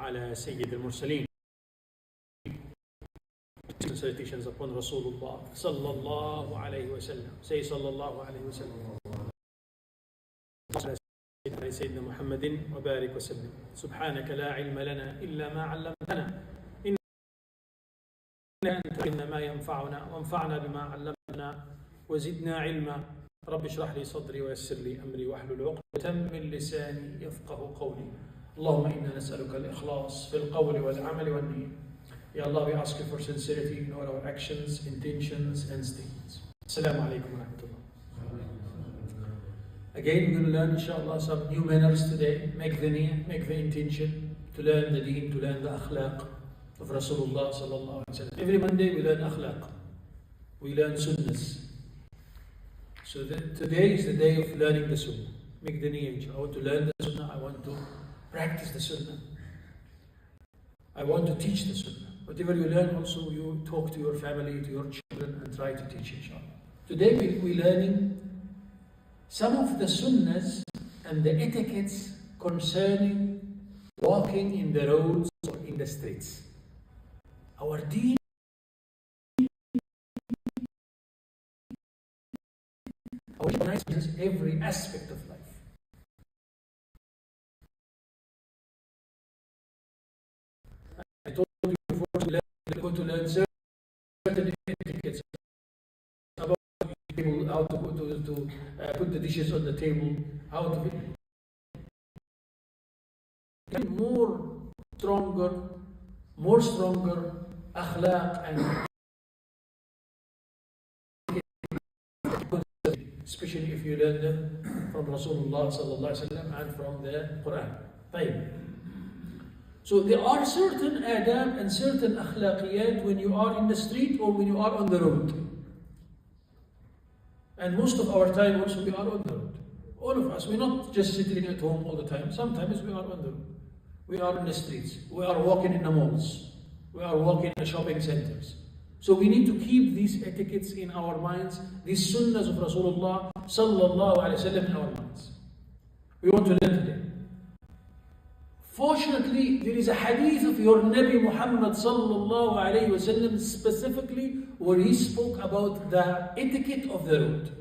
على سيد المرسلين. Salutations upon Rasulullah sallallahu alayhi wa sallam. Say sallallahu alayhi wa sallam. سيدنا محمد وبارك وسلم. سبحانك لا علم لنا إلا ما علمتنا إنك أنت علمنا ما ينفعنا وانفعنا بما علمتنا وزدنا علما. رب اشرح لي صدري ويسر لي أمري واحلل عقدة من لساني يفقه قولي. اللهم إنا نسألك الإخلاص في القول والعمل والنية. Ya Allah, we ask you for sincerity in all our actions, intentions and statements. Assalamu alaikum wa rahmatullah. Again, we're going to learn, inshallah, some new manners today. Make the niyyah, make the intention to learn the deen, to learn the akhlaq of Rasulullah sallallahu alaihi wasallam. Every Monday we learn akhlaq. We learn sunnahs. So today is the day of learning the sunnah. Make the niyyah. I want to learn the sunnah. I want to practice the sunnah. I want to teach the sunnah. Whatever you learn, also you talk to your family, to your children, and try to teach, inshallah. Today we're learning some of the sunnahs and the etiquettes concerning walking in the roads or in the streets. Our deen recognizes every aspect of life. I told you before, we're going to learn certain etiquettes about people, how to put the dishes on the table, how to be more stronger akhlaq, and especially if you learn them from Rasulullah sallallahu alaihi wasallam and from the Quran. Right. So there are certain adab and certain akhlaqiyat when you are in the street or when you are on the road. And most of our time also we are on the road. All of us, we're not just sitting at home all the time. Sometimes we are on the road. We are in the streets. We are walking in the malls. We are walking in the shopping centers. So we need to keep these etiquettes in our minds, these sunnahs of Rasulullah sallallahu alaihi wasallam in our minds. We want to learn today. Fortunately, there is a hadith of your Nabi Muhammad sallallahu alayhi wa sallam specifically where he spoke about the etiquette of the road.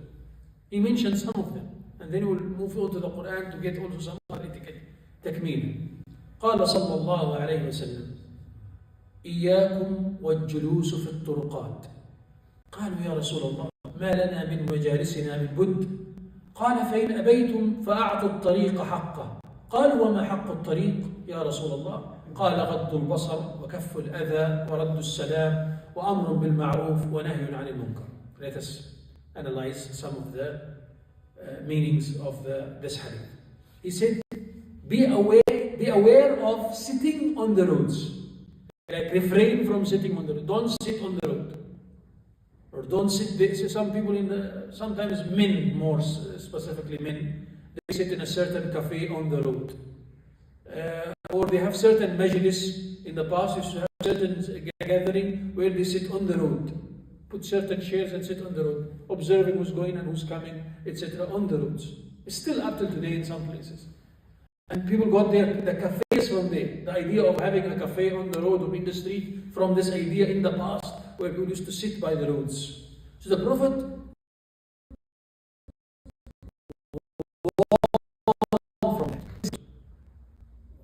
He mentioned some of them. And then we'll move on to the Quran to get also some other etiquette. تكميلا. قال صلى الله عليه وسلم إياكم والجلوس في الطرقات. قالوا يا رسول الله ما لنا من مجالسنا من بد. قال فإن أبيتم فأعطوا الطريق حقه. قالوا وما حق الطريق يا رسول الله؟ قال غض البصر وكف الأذى ورد السلام وأمر بالمعروف ونهي عن المنكر. Let us analyze some of the meanings of this hadith. He said, be aware of sitting on the roads. Like refrain from sitting on the road. Don't sit on the road. Or don't sit there. So some people sometimes men, more specifically men, they sit in a certain cafe on the road. Or they have certain majlis. In the past, used to have certain gathering where they sit on the road. Put certain chairs and sit on the road, observing who's going and who's coming, etc. on the roads. It's still up till today in some places. And people got the cafes from there. The idea of having a cafe on the road or in the street from this idea in the past where people used to sit by the roads. So the Prophet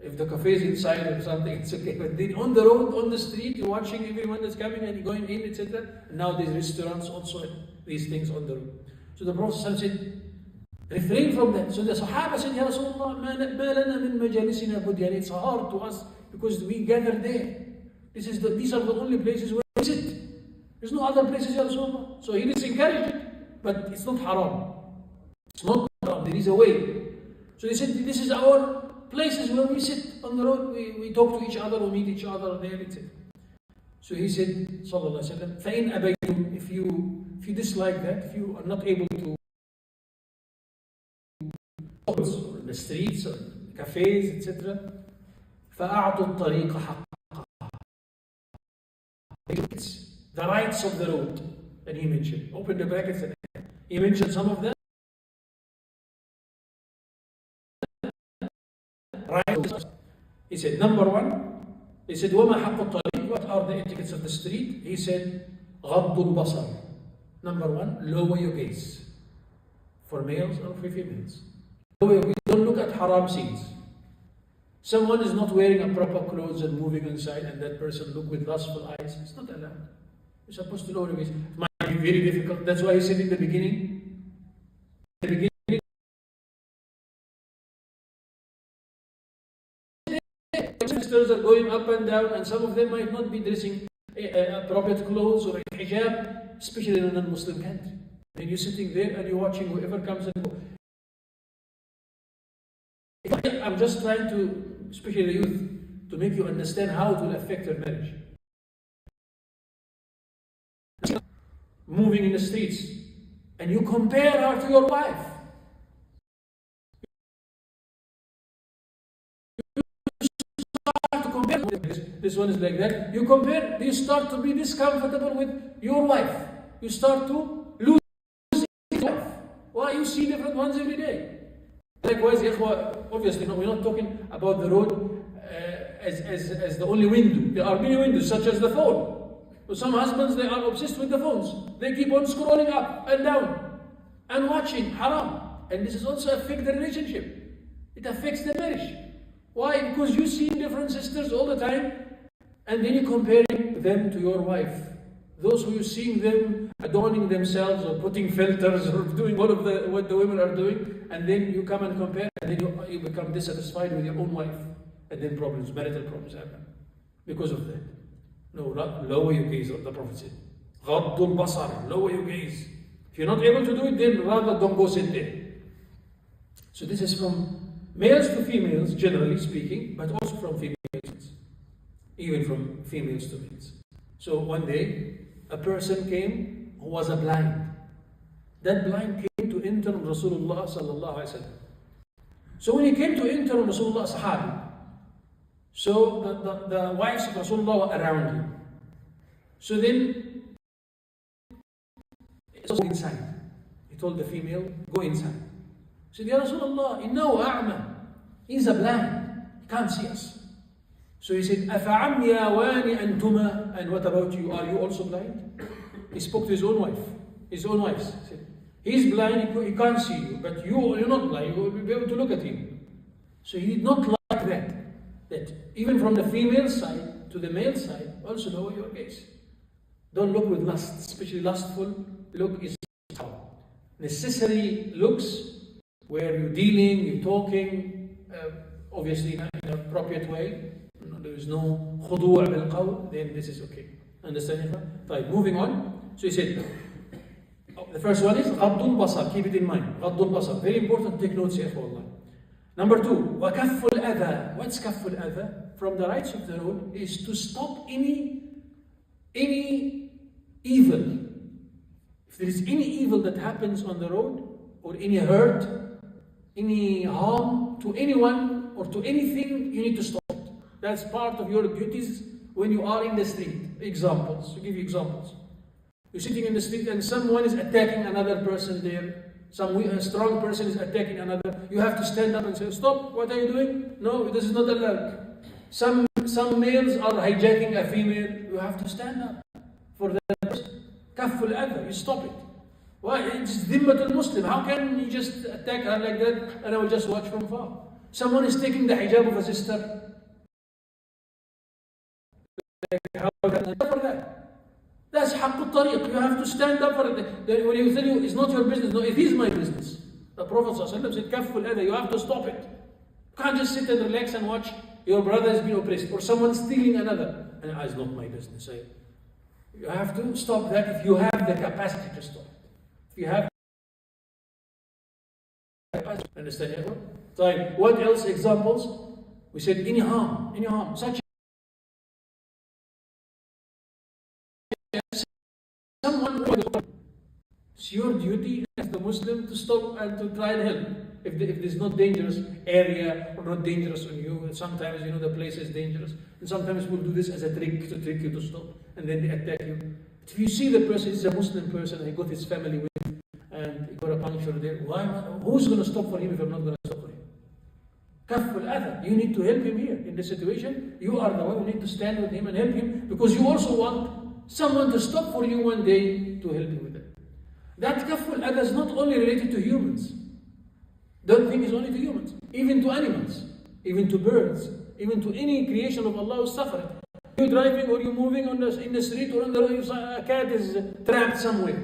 if the cafe is inside or something, it's okay. But then on the road, on the street, you're watching everyone that's coming and going in, etc. And now there's restaurants also, these things on the road. So the Prophet said, refrain from that. So the Sahaba said, Ya Rasulullah, ma lana min majalisina budyan. It's hard to us because we gather there. These are the only places where we sit. There's no other places, Ya Rasulullah. So he is encouraged, but it's not haram. It's not haram. There is a way. So they said, this is our places where we sit on the road, we talk to each other, we meet each other there, etc. So he said, sallallahu alaihi wasallam, فَإِنْ أَبَيْتُمْ if you dislike that, if you are not able to or in the streets or cafes, etc. فَأَعْطُوا الطَّرِيقَ حَقَّهَا. The rights of the road. And he mentioned, open the brackets and he mentioned some of them. Right. He said, number one, he said, وَمَا حَقُّ الطَّرِيقِ, what are the etiquettes of the street? He said, غَضُّ الْبَصَرِ. Number one, lower your gaze. For males or for females. Lower your gaze. Don't look at haram scenes. Someone is not wearing a proper clothes and moving inside, and that person look with lustful eyes. It's not allowed. You're supposed to lower your gaze. It might be very difficult. That's why he said in the beginning, sisters are going up and down, and some of them might not be dressing appropriate clothes or a hijab, especially in a non-Muslim country. Then you're sitting there and you're watching whoever comes and goes. I'm just trying to, especially the youth, to make you understand how it will affect your marriage. Moving in the streets, and you compare her to your wife. This one is like that. You compare, you start to be discomfortable with your wife. You start to lose your wife. Why you see different ones every day? Likewise, obviously, no, we're not talking about the road as the only window. There are many windows, such as the phone. So some husbands, they are obsessed with the phones. They keep on scrolling up and down and watching haram. And this is also affects the relationship. It affects the marriage. Why? Because you see different sisters all the time, and then you're comparing them to your wife. Those who you're seeing them adorning themselves or putting filters or doing all of what the women are doing, and then you come and compare, and then you become dissatisfied with your own wife, and then marital problems happen because of that. No, lower your gaze, the Prophet said. Ghaddul basar, lower your gaze. If you're not able to do it, then rather don't go sit there. So this is from males to females, generally speaking, but also from females, even from females to males. So one day, a person came who was a blind. That blind came to enter Rasulullah sallallahu alaihi wasallam. So when he came to enter Rasulullah sahabi, so the wives of Rasulullah were around him. So then, go inside. He told the female, go inside. He said, Ya Rasulullah, innahu a'ma. He's a blind. He can't see us. So he said, أَفَعَمْ يَاوَانِ أَنْتُمَا. And what about you? Are you also blind? He spoke to his own wife. His own wife. He said, he's blind, he can't see you. But you're not blind, you will be able to look at him. So he did not like that. That even from the female side to the male side, also lower your gaze. Don't look with lust, especially lustful look is necessary looks where you're dealing, you're talking, obviously in an appropriate way. There is no khudu' bil qawl, then this is okay. Understand? Right, moving on. So he said, the first one is Ghaddul basar, keep it in mind. Ghaddul basar, very important, take notes here for Allah. Number two, wa kafful adha. What's kafful adha? From the rights of the road is to stop any evil. If there is any evil that happens on the road, or any hurt, any harm to anyone or to anything, you need to stop it. That's part of your duties when you are in the street. Examples, to give you examples. You're sitting in the street and someone is attacking another person there. A strong person is attacking another. You have to stand up and say, stop, what are you doing? No, this is not allowed. Some males are hijacking a female. You have to stand up for that person. Kafful adha, you stop it. Why? It's Zeenatul Muslim. How can you just attack her like that and I will just watch from far? Someone is taking the hijab of a sister. How can I for that? That's haqqul tariq. You have to stand up for it. When you tell you it's not your business, no, it is my business. The Prophet ﷺ said, kafful adha, you have to stop it. You can't just sit and relax and watch your brother is being oppressed or someone stealing another. And it's not my business. You have to stop that if you have the capacity to stop it. If you have the capacity, understand? So, what else examples? We said any harm, such someone. It's your duty as the Muslim to stop and to try and help. If there's not dangerous area or not dangerous on you, and sometimes the place is dangerous, and sometimes we'll do this as a trick to trick you to stop, and then they attack you. If you see the person is a Muslim person and he got his family with him, and he got a puncture there, who's going to stop for him if I'm not going to stop for him? Kaful adha. You need to help him here in this situation. You are the one who need to stand with him and help him, because you also want someone to stop for you one day to help you with it. That kaful adha is not only related to humans. Don't think it's only to humans. Even to animals, even to birds, even to any creation of Allah who's suffering. You're driving or you're moving in the street or on the road, a cat is trapped somewhere.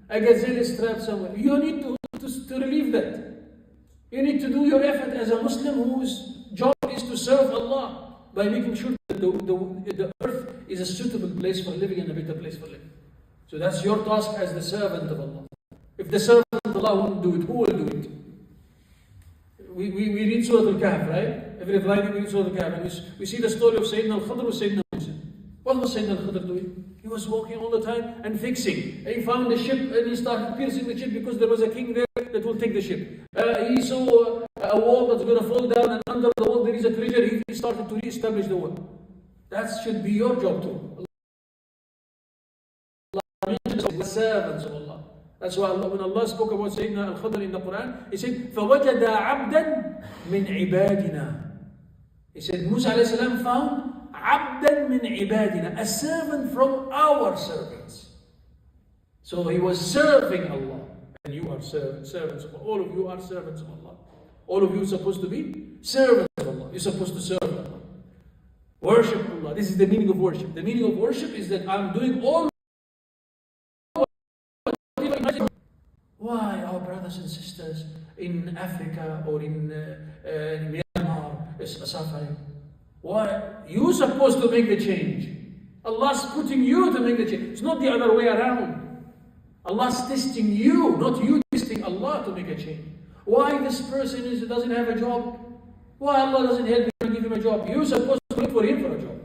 A gazelle is trapped somewhere. You need to relieve that. You need to do your effort as a Muslim whose job is to serve Allah by making sure that the earth is a suitable place for living and a better place for living. So that's your task as the servant of Allah. If the servant of Allah won't do it, who will do it? We read Surah Al-Kahf, right? Every Friday we read Surah Al-Kahf, and we see the story of Sayyidina Al-Khadr with Sayyidina Musa. What was Sayyidina Al-Khadr doing? He was walking all the time and fixing. He found a ship and he started piercing the ship because there was a king there that will take the ship. He saw a wall that's going to fall down, and under the wall there is a treasure. He started to re-establish the wall. That should be your job too. Allah mentions the servants of Allah. That's why when Allah spoke about Sayyidina Al-Khadr in the Quran, He said, فَوَجَدَ عَبْدًا مِنْ عِبَادِنَا. He said, Musa alayhi salam found عَبْدًا مِنْ عِبَادِنَا, a servant from our servants. So he was serving Allah. And you are servants of Allah. All of you are servants of Allah. All of you are supposed to be servants of Allah. You're supposed to serve Allah. Worship Allah. This is the meaning of worship. The meaning of worship is that I'm doing all. Why our brothers and sisters in Africa or in Myanmar is suffering? Why? You're supposed to make the change. Allah's putting you to make the change. It's not the other way around. Allah's testing you, not you testing Allah to make a change. Why this person doesn't have a job? Why Allah doesn't help him and give him a job? You're supposed to look for him for a job.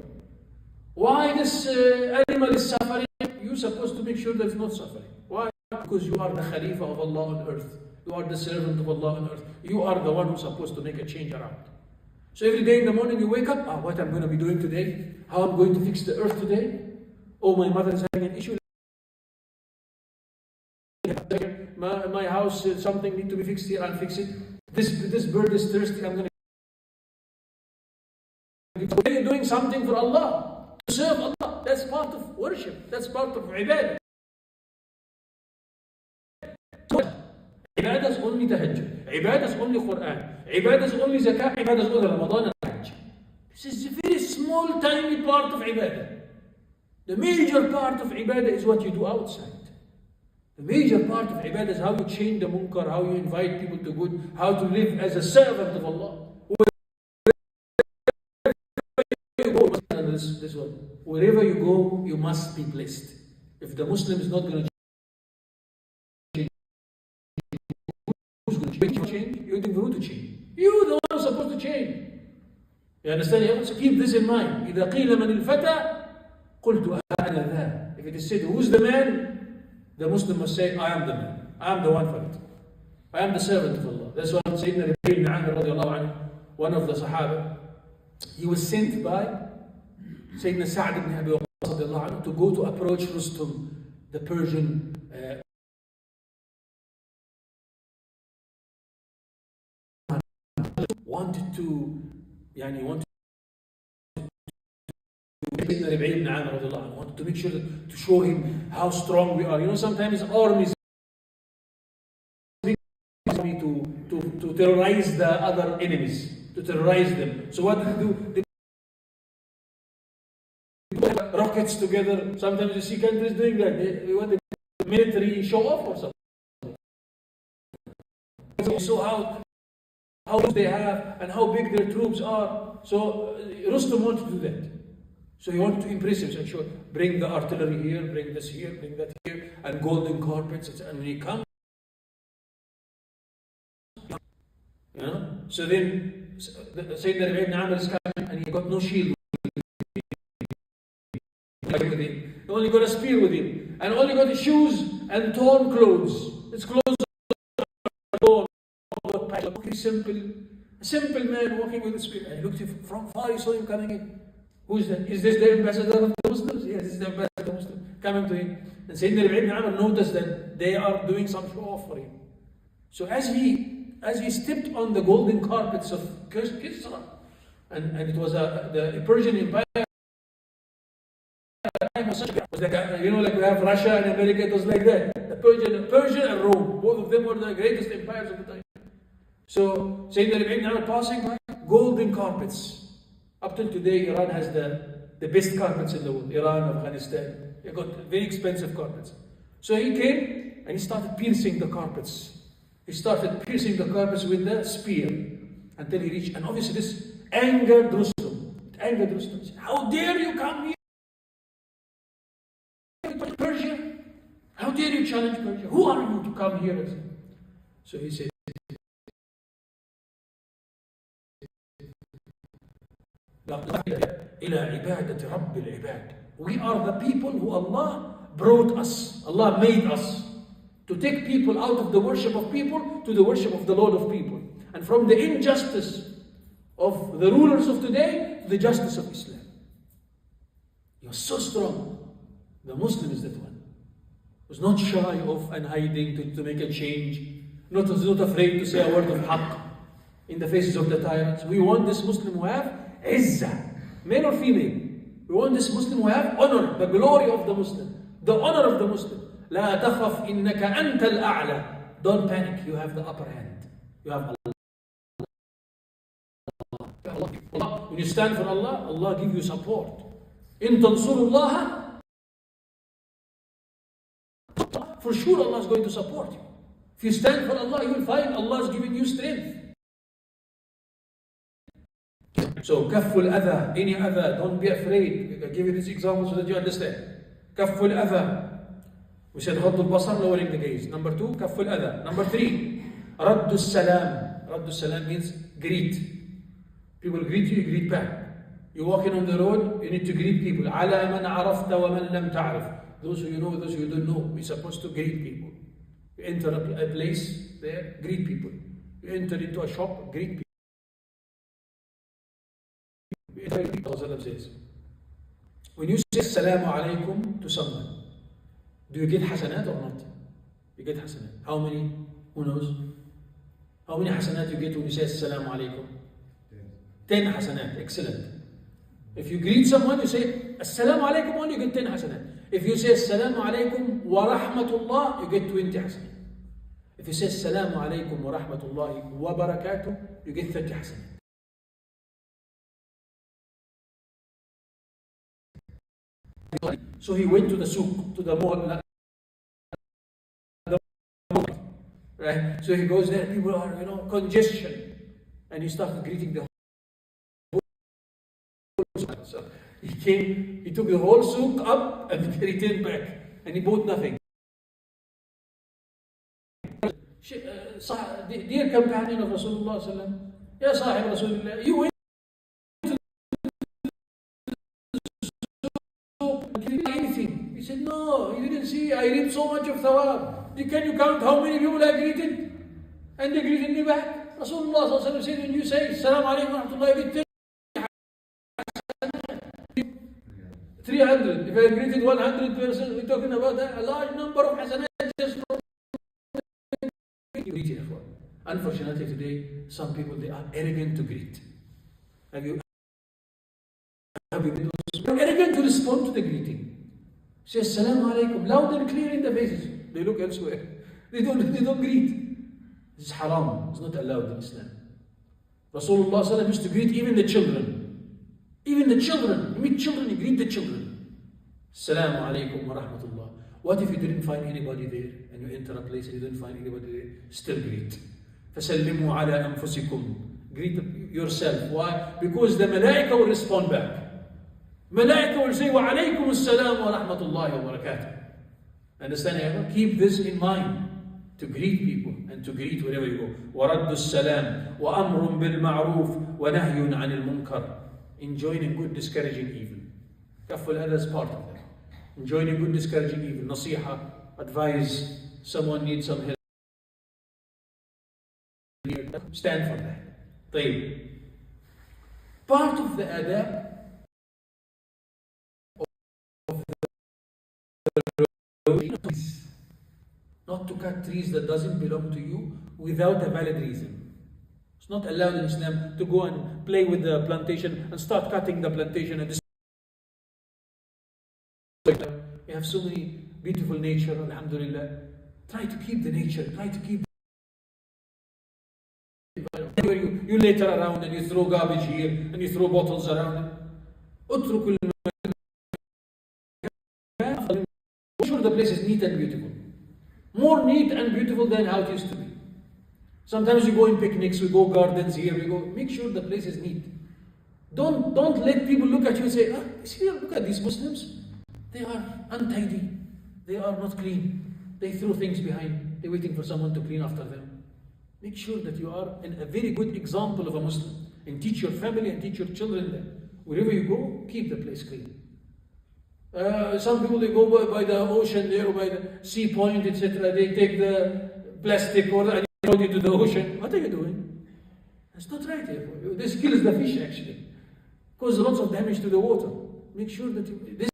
Why this animal is suffering? You're supposed to make sure that it's not suffering. Why? Because you are the Khalifa of Allah on earth. You are the servant of Allah on earth. You are the one who's supposed to make a change around. So every day in the morning you wake up, what I'm going to be doing today? How I'm going to fix the earth today? Oh, my mother is having an issue. My house, something needs to be fixed here, I'll fix it. This bird is thirsty, I'm going to... You're doing something for Allah, to serve Allah. That's part of worship. That's part of ibadah. Ibadah is only tahajjud. Ibadah is only Quran. Ibadah is only zakah. Ibadah is only Ramadan and Hajj. This is a very small, tiny part of ibadah. The major part of ibadah is what you do outside. The major part of ibadah is how you change the munkar, how you invite people to good, how to live as a servant of Allah. This one. Wherever you go, you must be blessed. If the Muslim is not going to change, who's going to change? You're the one to change. You're the one who's supposed to change. You understand? So keep this in mind. إِذَا قِيلَ مَنِ الْفَتَى قُلْتُ أَنَا ذَا. If it is said, who's the man? The Muslim must say, I am the man. I am the one for it. I am the servant of Allah. That's why Sayyidina ibn Amr radiallahu anhu, one of the Sahaba, he was sent by Sayyidina Sa'd ibn Abi Waqqas radiallahu anhu to go to approach Rustum, the Persian wanted to make sure to show him how strong we are. You know, sometimes armies to terrorize the other enemies, to terrorize them. So what do? They put rockets together. Sometimes you see countries doing that. They want the military show off or something. So how much they have and how big their troops are. So Rustum wanted to do that. So he wanted to impress him. So sure, bring the artillery here, bring this here, bring that here, and golden carpets. And when he comes, you know. So then Sayyidina ibn Amr is coming, and he got no shield with him. He only got a spear with him, and only got his shoes and torn clothes. His clothes are torn. A simple man walking with a spear. And he looked from far, he saw him coming in. Who's that? Is this the ambassador of the Muslims? Yes, this is the ambassador of the Muslims coming to him. And Sayyidina ibn Amr noticed that they are doing some show off for him. So as he as he stepped on the golden carpets of Kisra, and it was the Persian Empire was like like we have Russia and America, it was like that. The Persian and Rome, both of them were the greatest empires of the time. So, Sayyidina Rabi'in now passing by, golden carpets. Up till today, Iran has the best carpets in the world. Iran, Afghanistan, they got very expensive carpets. So he came and he started piercing the carpets. He started piercing the carpets with the spear until he reached, and obviously this angered Rustum. It angered Rustum. He said, how dare you come here? Persia? How dare you challenge Persia? Who are you to come here? So he said, we are the people who Allah brought us. Allah made us to take people out of the worship of people to the worship of the Lord of people. And from the injustice of the rulers of today to the justice of Islam. You're so strong. The Muslim is that one. Was not shy of and hiding to make a change. Was not afraid to say a word of haqq in the faces of the tyrants. We want this Muslim who have izzah, male or female. We want this Muslim who have honor, the glory of the Muslim, the honor of the Muslim. لا تخف إنك أنت الأعلى. Don't panic, you have the upper hand. You have Allah. When you stand for Allah, Allah gives you support. إن تنصروا الله, for sure Allah is going to support you. If you stand for Allah, you will find Allah is giving you strength. So, kafful adha, any adha, don't be afraid. I'll give you this example so that you understand. Kafful adha. We said غض البصر, lowering the gaze. Number 2, kafful adha. Number 3, raddu salam. Raddu salam means greet. People greet you, you greet back. You're walking on the road, you need to greet people. على من عرفت ومن لم تعرف. Those who you know, those who you don't know. We're supposed to greet people. You enter a place there, greet people. You enter into a shop, greet people. Says, when you say Assalamu alaikum to someone, do you get hasanat or not? You get hasanat. How many? Who knows? How many hasanat you get when you say Assalamu alaikum? 10 hasanat. Excellent. If you greet someone, you say Assalamu alaikum only, you get 10 hasanat. If you say Assalamu alaikum wa rahmatullah, you get 20 hasanat. If you say Assalamu alaikum wa rahmatullahi wa barakatuh, you get 30 hasanat. So he went to the souk, to the mall, right? So he goes there, people are, congestion. And he started greeting the whole souk. So he came, he took the whole souk up and he returned back. And he bought nothing. Dear companion of Rasulullah, Ya Sahib Rasulullah, you went anything. He said, no, you didn't see, I read so much of thawab. Can you count how many people I greeted? And they greeted me back. Rasulullah said, when you say, Assalamu alaikum wa rahmatullahi wa barakatuh, 300. If I greeted 100 persons, we're talking about a large number of hasanat just from greeting. Unfortunately today, some people, they are arrogant to greet. Have you been arrogant to respond to the greeting? Say Assalamu alaikum, loud and clear in the faces. They look elsewhere. They don't greet. This is haram. It's not allowed in Islam. Rasulullah used to greet even the children. Even the children. You meet children, you greet the children. Assalamu alaikum wa rahmatullah. What if you didn't find anybody there and you enter a place and you didn't find anybody there? Still greet. فَسَلِّمُوا عَلَىٰ أَنفُسِكُمْ. Greet yourself. Why? Because the malaika will respond back. Malaika will say, وَعَلَيْكُمُ السَّلَامُ وَرَحْمَةُ اللَّهِ وَبَرَكَاتُهُ. Understand, ever? Keep this in mind. To greet people and to greet wherever you go. وَرَدُّ السَّلَامُ وَأَمْرٌ بِالْمَعْرُوفِ وَنَهْيٌ عَنِ الْمُنْكَرِ. Enjoining good, discouraging evil. Kaful adha is part of that. Enjoining good, discouraging evil. Nasiha, advise, someone needs some help. Stand for that. طيب. Part of the adab of the not to cut trees that doesn't belong to you, without a valid reason. It's not allowed in Islam to go and play with the plantation and start cutting the plantation and we have so many beautiful nature, alhamdulillah. Try to keep the nature, try to keep you litter around and you throw garbage here and you throw bottles around. Make sure the place is neat and beautiful. More neat and beautiful than how it used to be. Sometimes we go in picnics, we go gardens here, we go. Make sure the place is neat. Don't let people look at you and say, see, look at these Muslims. They are untidy. They are not clean. They throw things behind. They're waiting for someone to clean after them. Make sure that you are a very good example of a Muslim. And teach your family and teach your children that wherever you go, keep the place clean. Some people, they go by the ocean there, or by the sea point, etc. They take the plastic or and throw it into the ocean. What are you doing? That's not right here. This kills the fish actually. Causes lots of damage to the water. Make sure that this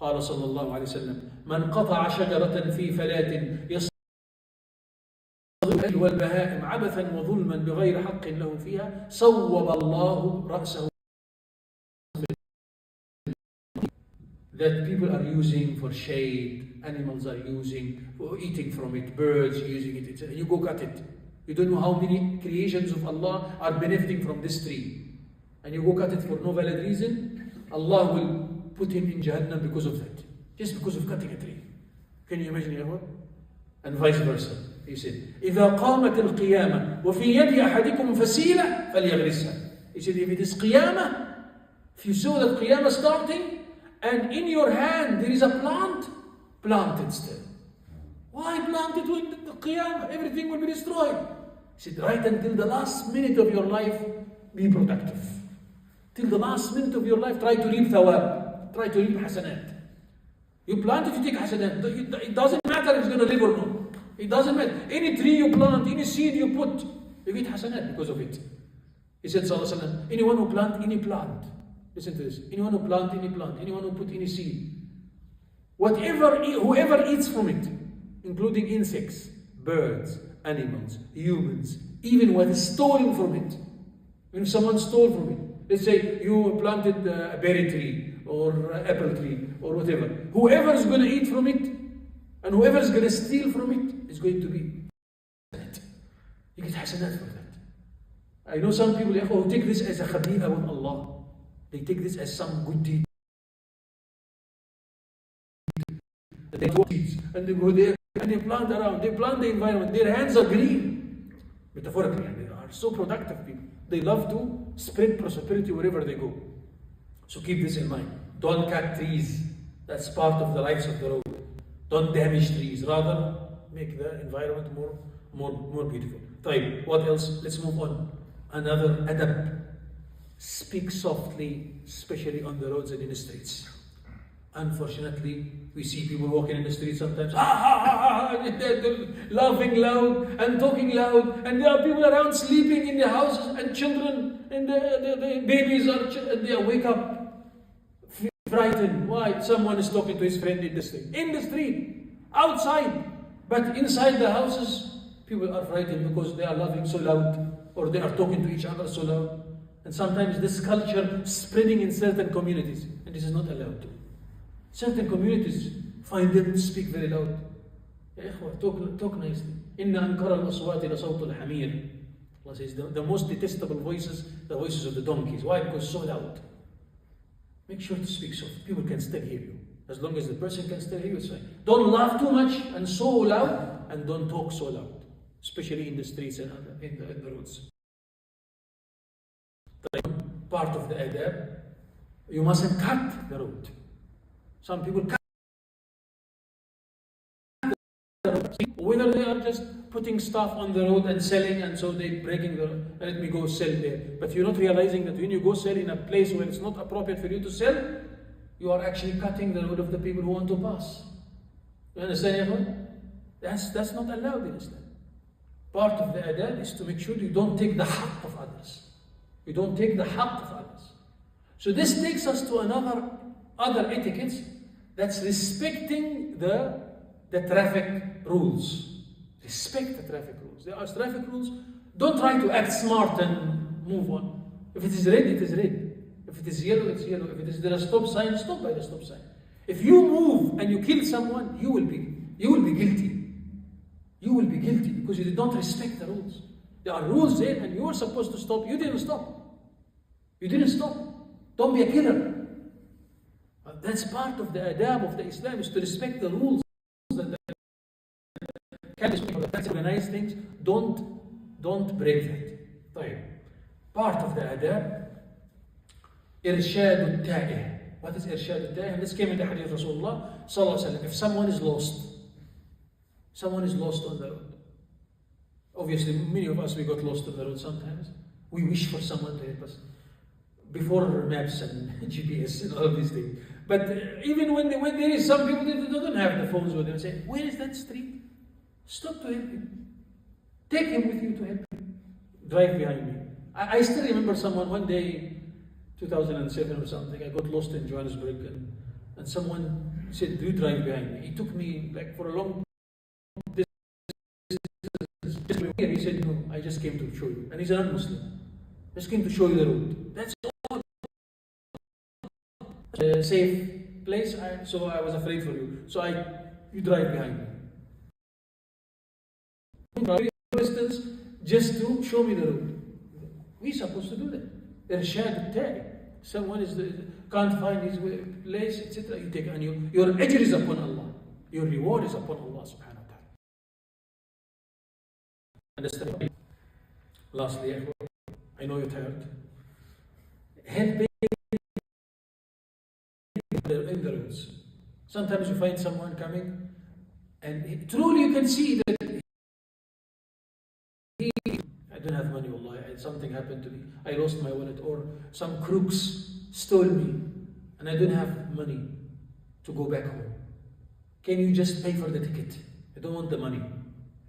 قال صلى الله عليه وسلم من قطع شجرة في فلاة يصل والبهائم عبثا وظلما بغير حق له فيها صوب الله رأسه. That people are using for shade, animals are using for eating from it, birds using it, etc. You go cut it. You don't know how many creations of Allah are benefiting from this tree. And you go cut it for no valid reason, Allah will put him in Jahannam because of that. Just because of cutting a tree. Can you imagine everyone? And vice versa. He said, إِذَا قَامَتِ الْقِيَامَةِ وَفِي يَدِ أَحَدِكُمْ فَسِيلَةً فَلْيَغْرِسْهَا. He said, if it is Qiyamah, if you saw that Qiyamah starting, and in your hand there is a plant, plant it still. Why plant it when the Qiyamah? Everything will be destroyed. He said, right until the last minute of your life, be productive. Till the last minute of your life, try to reap thawab. Try to reap hasanat. You plant it, you take hasanat. It doesn't matter if it's going to live or not. It doesn't matter. Any tree you plant, any seed you put, you get hasanat because of it. He said, sallallahu alaihi wasallam, anyone who plant any plant, listen to this, anyone who plant any plant, anyone who put any seed, whoever eats from it, including insects, birds, animals, humans, even what is stolen from it. When someone stole from it, let's say you planted a berry tree or apple tree or whatever. Whoever is going to eat from it and whoever is going to steal from it is going to be hasanat. You get hasanat for that. I know some people who take this as a khabira with Allah. They take this as some good deed. They go seeds and they go there and they plant around. They plant the environment. Their hands are green. Metaphorically, they are so productive people. They love to spread prosperity wherever they go. So keep this in mind. Don't cut trees. That's part of the lives of the road. Don't damage trees. Rather, make the environment more beautiful. طيب, what else? Let's move on. Another adab. Speak softly, especially on the roads and in the streets. Unfortunately, we see people walking in the streets sometimes, laughing loud and talking loud, and there are people around sleeping in the houses, and children and the babies they wake up frightened. Why? Someone is talking to his friend in the street, outside, but inside the houses, people are frightened because they are laughing so loud, or they are talking to each other so loud. And sometimes this culture spreading in certain communities, and this is not allowed to. Certain communities find them speak very loud. Talk nicely. Inna ankara al-aswati la sawt al-hamir. Allah says the most detestable voices, the voices of the donkeys. Why? Because so loud. Make sure to speak soft. People can still hear you. As long as the person can still hear you, it's fine. Don't laugh too much and so loud, and don't talk so loud, especially in the streets and in the roads. Part of the adab, you mustn't cut the road. Some people cut the road. Whether they are just putting stuff on the road and selling, and so they're breaking the road, let me go sell there. But you're not realizing that when you go sell in a place where it's not appropriate for you to sell, you are actually cutting the road of the people who want to pass. You understand, everyone? That's not allowed in Islam. Part of the adab is to make sure you don't take the haqq of others. You don't take the haqq of others. So this takes us to other etiquettes, that's respecting the the traffic rules. Respect the traffic rules. There are traffic rules. Don't try to act smart and move on. If it is red, it is red. If it is yellow, it's yellow. If it is there a stop sign, stop by the stop sign. If you move and you kill someone, you will be guilty. You will be guilty because you did not respect the rules. There are rules there and you were supposed to stop. You didn't stop. You didn't stop. Don't be a killer. That's part of the adab of the Islam, is to respect the rules. That's organize things. Don't break that. طيب. Part of the adab, إرشاد التائه. What is إرشاد التائه? This came in the hadith of Rasulullah sallallahu alaihi wasallam. If someone is lost on the road. Obviously, many of us, we got lost on the road sometimes. We wish for someone to help us. Before maps and GPS and all these things. But even when there is some people that don't have the phones with them, say, where is that street? Stop to help him. Take him with you to help him. Drive behind me. I still remember someone one day, 2007 or something, I got lost in Johannesburg and someone said, do you drive behind me? He took me like for a long distance. He said, no, I just came to show you. And he's a non-Muslim. Just came to show you the road. That's all. A safe place, so I was afraid for you. So you drive behind me. Distance just to show me the road. We're supposed to do that. Irshad al-Ta'i. Someone can't find his place, etc. You take, and your ajr is upon Allah. Your reward is upon Allah subhanahu wa ta'ala. Understand? Lastly, I know you're tired. Helping in the roads. Sometimes you find someone coming and truly you can see that I don't have money, wallah, something happened to me. I lost my wallet, or some crooks stole me and I don't have money to go back home. Can you just pay for the ticket? I don't want the money.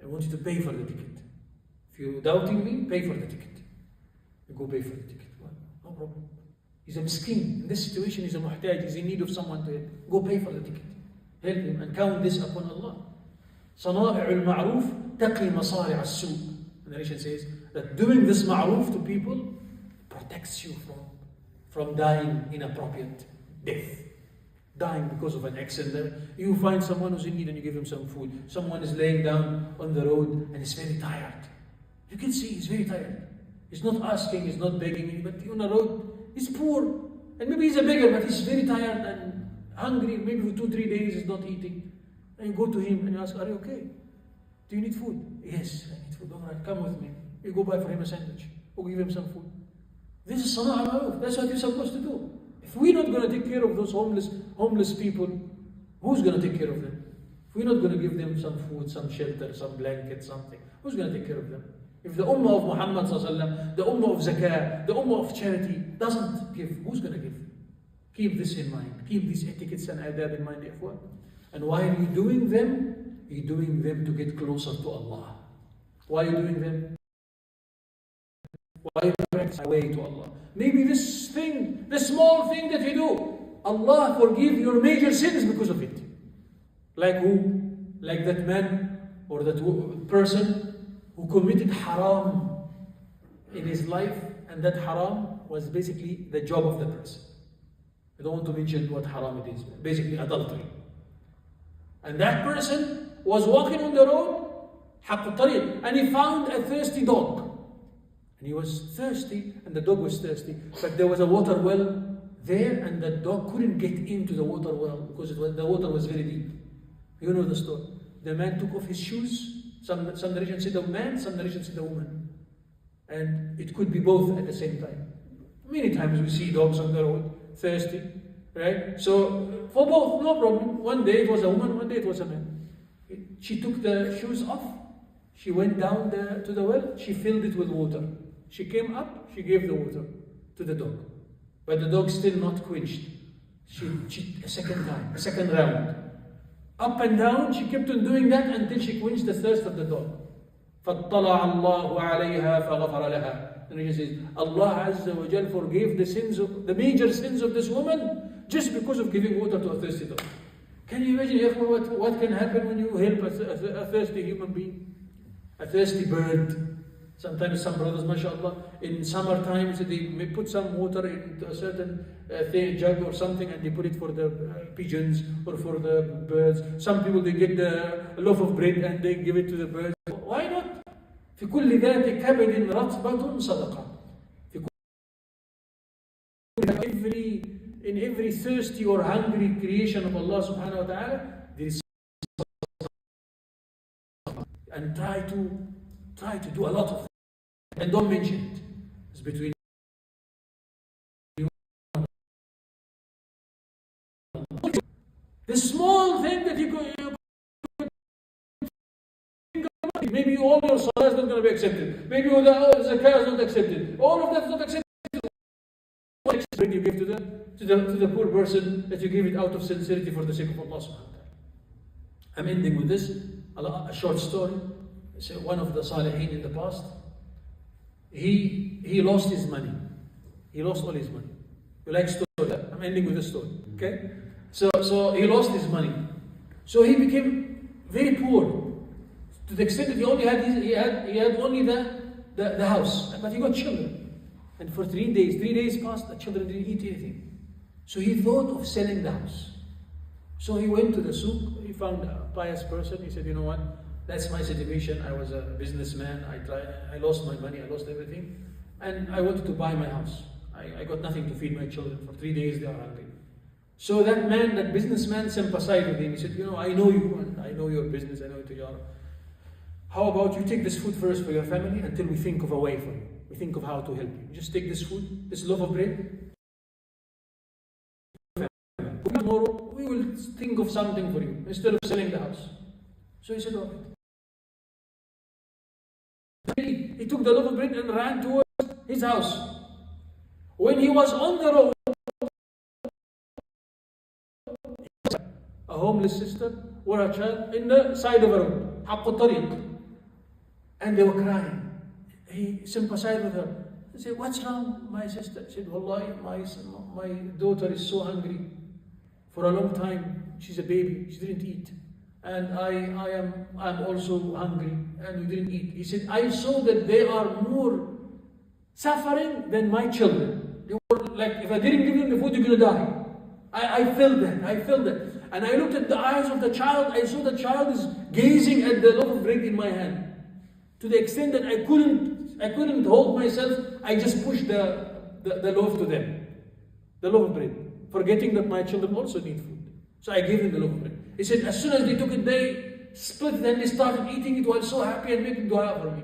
I want you to pay for the ticket. If you're doubting me, pay for the ticket. You go pay for the ticket. Well, no problem. He's a miskin. In this situation, he's a muhtaj. He's in need of someone to help. Go pay for the ticket. Help him and count this upon Allah. صنائع المعروف تقي مصارع السوء. The narration says that doing this ma'roof to people protects you from dying inappropriate death. Dying because of an accident. You find someone who's in need and you give him some food. Someone is laying down on the road and is very tired. You can see he's very tired. He's not asking, he's not begging, but on the road, he's poor. And maybe he's a beggar, but he's very tired and hungry. Maybe for 2-3 days he's not eating. And you go to him and you ask, are you okay? Do you need food? Yes, I need food. All right, come with me. You go buy for him a sandwich. Or give him some food. This is Sanaa al-Ma'ruf. That's what you're supposed to do. If we're not going to take care of those homeless people, who's going to take care of them? If we're not going to give them some food, some shelter, some blanket, something, who's going to take care of them? If the Ummah of Muhammad ﷺ, the Ummah of Zakah, the Ummah of charity doesn't give, who's going to give? Keep this in mind. Keep these etiquettes and adab in mind, ikhwan. And why are you doing them? You're doing them to get closer to Allah. Why are you doing them? Why are you practicing way to Allah? Maybe this thing, the small thing that you do, Allah forgive your major sins because of it. Like who? Like that man or that person who committed haram in his life, and that haram was basically the job of the person. I don't want to mention what haram it is. Basically adultery. And that person was walking on the road, and he found a thirsty dog. And he was thirsty, and the dog was thirsty, but there was a water well there, and the dog couldn't get into the water well because the water was very deep. You know the story. The man took off his shoes. Some narrations said a man, some narrations said a woman. And it could be both at the same time. Many times we see dogs on the road, thirsty, right? So for both, no problem. One day it was a woman, one day it was a man. She took the shoes off. She went down to the well. She filled it with water. She came up. She gave the water to the dog. But the dog still not quenched. She a second time, a second round. Up and down, she kept on doing that until she quenched the thirst of the dog. فَاطَّلَعَ اللَّهُ عَلَيْهَا فَغَفَرَ لَهَا. And he says, Allah Azza wa Jal forgave the major sins of this woman just because of giving water to a thirsty dog. Can you imagine what can happen when you help a thirsty human being? A thirsty bird. Sometimes some brothers, mashallah, in summer times they may put some water into a certain jug or something and they put it for the pigeons or for the birds. Some people, they get the loaf of bread and they give it to the birds. Why not? في كل ذات كبد رطبة صدقة. In every thirsty or hungry creation of Allah subhanahu wa ta'ala, there is and try to do a lot of things. And don't mention it. It's between you. The small thing that you could think about, maybe all your salah is not going to be accepted. Maybe all the zakah is not accepted. All of that is not accepted. What you give to the poor person, that you give it out of sincerity for the sake of Allah subhanahu wa ta'ala. I'm ending with this, a short story. So one of the Salihin in the past, he lost his money. He lost all his money. You like story? I'm ending with a story. Okay? So he lost his money. So he became very poor, to the extent that he had only the house, but he got children. And for 3 days passed, the children didn't eat anything. So he thought of selling the house. So he went to the souk. He found a pious person. He said, you know what? That's my situation. I was a businessman. I lost my money. I lost everything. And I wanted to buy my house. I got nothing to feed my children. For 3 days they are hungry. So that businessman sympathized with him. He said, you know, I know you and I know your business. I know your tijara. How about you take this food first for your family until we think of a way for you. We think of how to help you. Just take this food, this loaf of bread. Tomorrow we will think of something for you instead of selling the house. So he said, okay. He took the loaf of bread and ran towards his house. When he was on the road, a homeless sister or a child in the side of a road, حق الطريق, and they were crying. He sympathized with her. He said, what's wrong, my sister? She said, Wallahi, my daughter is so hungry. For a long time, she's a baby, she didn't eat. And I'm also hungry, and we didn't eat. He said, I saw that they are more suffering than my children. They were like, if I didn't give them the food, you're going to die. I felt that. And I looked at the eyes of the child, I saw the child is gazing at the loaf of bread in my hand. To the extent that I couldn't hold myself, I just pushed the loaf to them. The loaf of bread. Forgetting that my children also need food. So I gave them the loaf of bread. He said, as soon as they took it, they split it and they started eating it while so happy and making dua for me.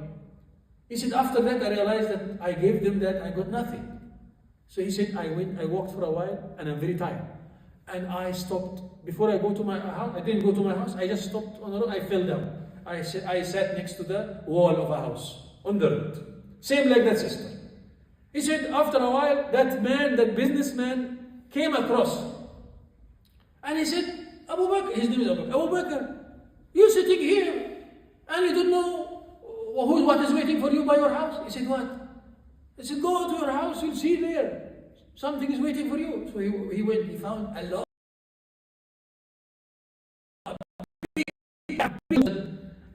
He said, after that I realized that I gave them that, I got nothing. So he said, I walked for a while and I'm very tired. And I stopped. Before I go to my house, I didn't go to my house, I just stopped on the road, I fell down. I sat next to the wall of a house, on the road. Same like that sister. He said, after a while, that businessman came across. And he said, Abu Bakr, his name is Abu Bakr, you're sitting here and you don't know what is waiting for you by your house. He said, what? He said, go to your house, you'll see there. Something is waiting for you. So he went, he found a lot of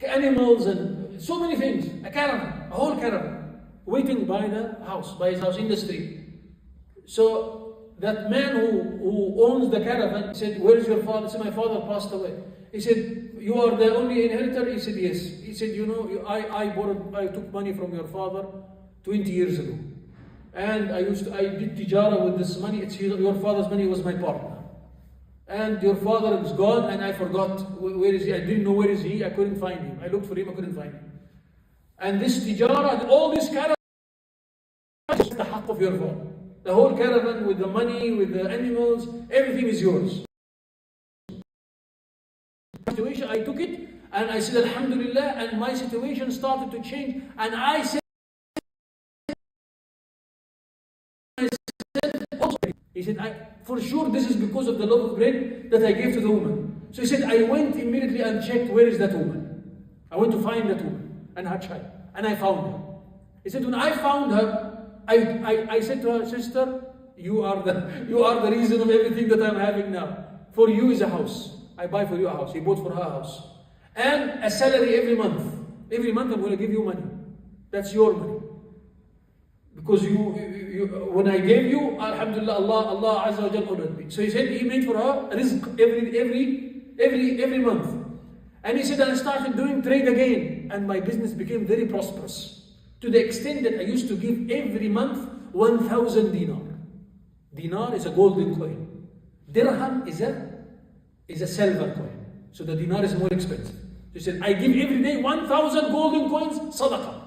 animals and so many things. A whole caravan, waiting by his house in the street. So that man who owns the caravan said, where is your father? He said, my father passed away. He said, you are the only inheritor? He said, yes. He said, you know, I took money from your father 20 years ago. And I did tijara with this money. Your father's money was my partner. And your father is gone and I forgot where is he. I didn't know where is he. I couldn't find him. I looked for him, I couldn't find him. And this tijara, all this caravan is the haqq of your father. The whole caravan with the money, with the animals, everything is yours. Situation, I took it and I said Alhamdulillah, and my situation started to change. And I said, he said, for sure this is because of the loaf of bread that I gave to the woman. So he said, I went immediately and checked where is that woman. I went to find that woman and her child. And I found her. He said, when I found her, I said to her, sister, you are the reason of everything that I'm having now. For you is a house. I buy for you a house. He bought for her a house. And a salary every month. Every month I'm going to give you money. That's your money. Because when I gave you, alhamdulillah, Allah Azza wa Jal honored me. So he said he made for her rizq every month. And he said, I started doing trade again. And my business became very prosperous. To the extent that I used to give every month 1,000 dinar. Dinar is a golden coin. Dirham is a silver coin. So the dinar is more expensive. He said, I give every day 1,000 golden coins, sadaqah.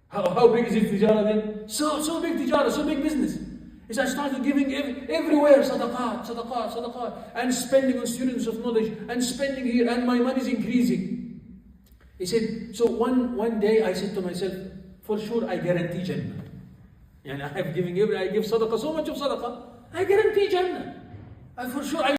How big is it tijara then? So big tijara, so big business. He said, I started giving everywhere sadaqah, and spending on students of knowledge, and spending here, and my money is increasing. He said, so one day I said to myself, for sure I guarantee Jannah. And I give sadaqah, so much of sadaqah, I guarantee Jannah. For sure